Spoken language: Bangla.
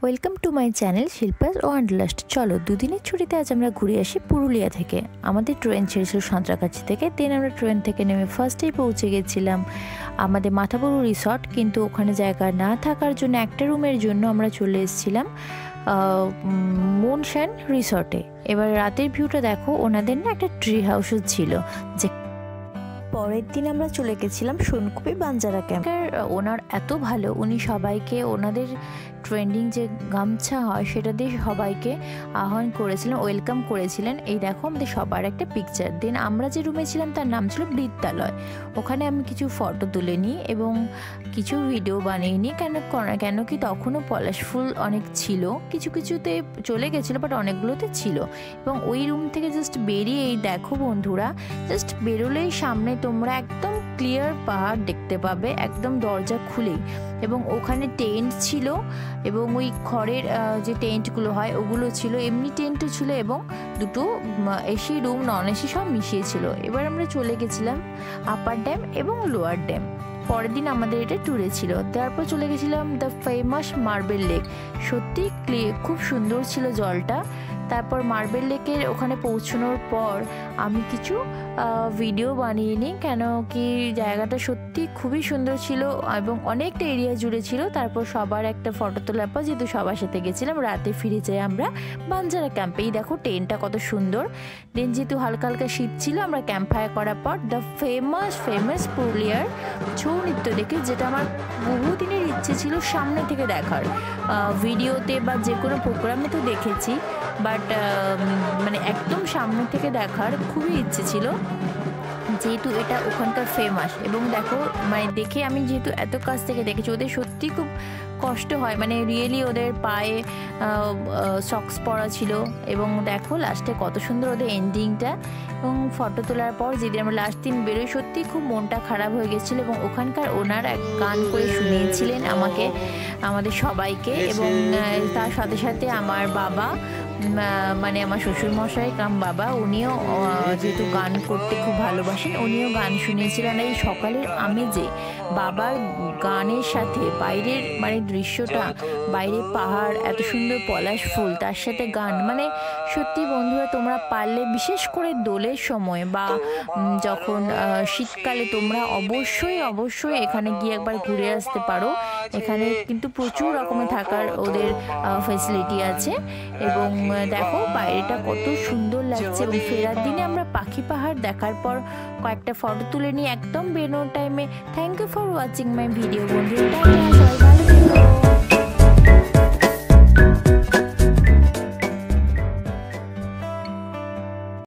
Welcome to my channel Shilpa's wanderlust. চলো দুদিনের ছুটিতে আজ আমরা ঘুরে আসি পুরুলিয়া থেকে। আমাদের ট্রেন ছেড়েছিল সাঁতরাগাছি থেকে। দেন আমরা ট্রেন থেকে নেমে ফার্স্টেই পৌঁছে গেছিলাম আমাদের মাথাবড়ু রিসর্ট, কিন্তু ওখানে জায়গা না থাকার জন্য একটা রুমের জন্য আমরা চলে এসেছিলাম মুনশাইন রিসর্টে। এবার রাতের ভিউটা দেখো, ওনাদের না একটা ট্রি হাউসও ছিল। যে পরের দিন আমরা চলে গেছিলাম সোনকুপি বাঞ্জারা ক্যাম্প। ওনার এত ভালো, উনি সবাইকে ওনাদের ট্রেন্ডিং যে গামছা হয় সেটা দিয়ে সবাইকে আহ্বান করেছিলেন, ওয়েলকাম করেছিলেন। এই দেখো আমাদের সবার একটা পিকচার। দেন আমরা যে রুমে ছিলাম তার নাম ছিল বিদ্যালয়। ওখানে আমি কিছু ফটো তুলে নিই এবং কিছু ভিডিও বানিয়ে নিই। কেন কি তখনও পলাশ ফুল অনেক ছিল, কিছু কিছুতে চলে গেছিলো বাট অনেকগুলোতে ছিল। এবং ওই রুম থেকে জাস্ট বেরিয়ে এই দেখো বন্ধুরা, জাস্ট বেরোলেই সামনে তোমরা একদম ক্লিয়ার পাহাড় দেখতে পাবে, একদম দরজা খুলেই। এবং ওখানে টেন্ট ছিল এবং ওই খড়ের যে টেন্টগুলো হয় ওগুলো ছিল, এমনি টেন্টও ছিল এবং দুটো এসি রুম নন এসি সব মিশিয়ে ছিল। এবার আমরা চলে গেছিলাম আপার ড্যাম এবং লোয়ার ড্যাম। পরের দিন আমাদের এটা ট্যুরে ছিল। তারপর চলে গেছিলাম দ্য ফেমাস মার্বেল লেক। সত্যি খুব সুন্দর ছিল জলটা। তারপর মার্বেল লেকের ওখানে পৌঁছানোর পর আমি কিছু ভিডিও বানিয়ে নিই, কেন কি জায়গাটা সত্যি খুবই সুন্দর ছিল এবং অনেকটা এরিয়া জুড়ে ছিল। তারপর সবার একটা ফটো তোলার পর, যেহেতু সবার সাথে গেছিলাম, রাতে ফিরে যাই আমরা বাঞ্জারা ক্যাম্পে। এই দেখো ট্রেনটা কত সুন্দর। দেন যেহেতু হালকা হালকা শীত ছিল, আমরা ক্যাম্প ফায়ার করার পর দ্য ফেমাস পুরুলিয়ার ছৌ নৃত্য দেখি, যেটা আমার বহুদিনের ইচ্ছে ছিল সামনে থেকে দেখার। ভিডিওতে বা যে কোনো প্রোগ্রামে তো দেখেছি, বাট মানে একদম সামনে থেকে দেখার খুবই ইচ্ছে ছিল, যেহেতু এটা ওখানকার ফেমাস। এবং দেখো মানে দেখে আমি যেহেতু এত কাছ থেকে দেখেছি, ওদের সত্যি খুব কষ্ট হয়, মানে রিয়েলি ওদের পায়ে সক্স পরা ছিল। এবং দেখো লাস্টে কত সুন্দর ওদের এন্ডিংটা। এবং ফটো তোলার পর যেদিন আমরা লাস্ট দিন বেরোই, সত্যি খুব মনটা খারাপ হয়ে গেছিলো। এবং ওখানকার ওনার এক গান করে শুনিয়েছিলেন আমাদের সবাইকে। এবং তার সাথে সাথে আমার বাবা, মানে আমার শ্বশুরমশাই কাম বাবা, উনিও যেহেতু গান করতে খুব ভালোবাসেন, উনিও গান শুনিয়েছিলেন। এই সকালের আমেজে বাবার গানের সাথে বাইরের মানে দৃশ্যটা, বাইরে পাহাড়, এত সুন্দর পলাশ ফুল, তার সাথে গান, মানে সত্যি বন্ধুরা তোমরা পারলে বিশেষ করে দোলের সময় বা যখন শীতকালে তোমরা অবশ্যই এখানে গিয়ে একবার ঘুরে আসতে পারো। এখানে কিন্তু প্রচুর রকমের থাকার ওদের ফেসিলিটি আছে। এবং দেখো বাইরেটা কত সুন্দর লাগছে। এবং ফেরার দিনে আমরা পাখি পাহাড় দেখার পর কয়েকটা ফটো তুলে নিই একদম বেরোনোর টাইমে। Thank you for watching my video বন্ধুরা। সবাই ভালো থেকো।